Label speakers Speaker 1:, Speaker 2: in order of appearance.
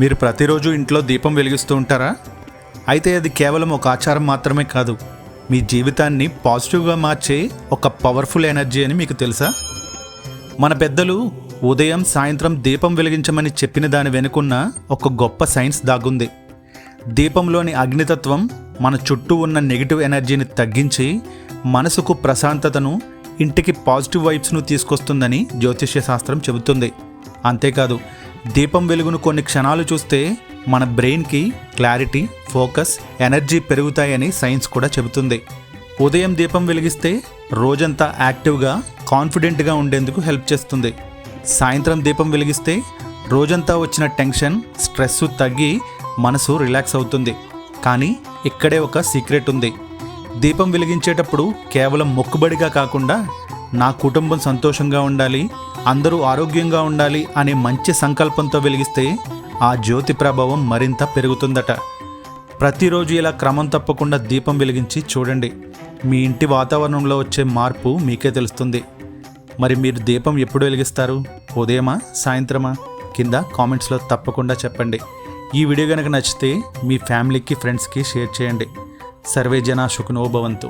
Speaker 1: మీరు ప్రతిరోజు ఇంట్లో దీపం వెలిగిస్తూ ఉంటారా? అయితే అది కేవలం ఒక ఆచారం మాత్రమే కాదు, మీ జీవితాన్ని పాజిటివ్గా మార్చే ఒక పవర్ఫుల్ ఎనర్జీ అని మీకు తెలుసా? మన పెద్దలు ఉదయం సాయంత్రం దీపం వెలిగించమని చెప్పిన దాని వెనుకున్న ఒక గొప్ప సైన్స్ దాగుంది. దీపంలోని అగ్నితత్వం మన చుట్టూ ఉన్న నెగిటివ్ ఎనర్జీని తగ్గించి మనసుకు ప్రశాంతతను, ఇంటికి పాజిటివ్ వైబ్స్ను తీసుకొస్తుందని జ్యోతిష్య శాస్త్రం చెబుతుంది. అంతేకాదు, దీపం వెలుగును కొన్ని క్షణాలు చూస్తే మన బ్రెయిన్కి క్లారిటీ, ఫోకస్, ఎనర్జీ పెరుగుతాయని సైన్స్ కూడా చెబుతుంది. ఉదయం దీపం వెలిగిస్తే రోజంతా యాక్టివ్గా, కాన్ఫిడెంట్గా ఉండేందుకు హెల్ప్ చేస్తుంది. సాయంత్రం దీపం వెలిగిస్తే రోజంతా వచ్చిన టెన్షన్, స్ట్రెస్ తగ్గి మనసు రిలాక్స్ అవుతుంది. కానీ ఇక్కడే ఒక సీక్రెట్ ఉంది. దీపం వెలిగించేటప్పుడు కేవలం మొక్కుబడిగా కాకుండా నా కుటుంబం సంతోషంగా ఉండాలి, అందరూ ఆరోగ్యంగా ఉండాలి అనే మంచి సంకల్పంతో వెలిగిస్తే ఆ జ్యోతి ప్రభావం మరింత పెరుగుతుందట. ప్రతిరోజు ఇలా క్రమం తప్పకుండా దీపం వెలిగించి చూడండి. మీ ఇంటి వాతావరణంలో వచ్చే మార్పు మీకే తెలుస్తుంది. మరి మీరు దీపం ఎప్పుడు వెలిగిస్తారు? ఉదయమా, సాయంత్రమా? కింద కామెంట్స్లో తప్పకుండా చెప్పండి. ఈ వీడియో కనుక నచ్చితే మీ ఫ్యామిలీకి, ఫ్రెండ్స్కి షేర్ చేయండి. సర్వే జనా సుఖినో భవంతు.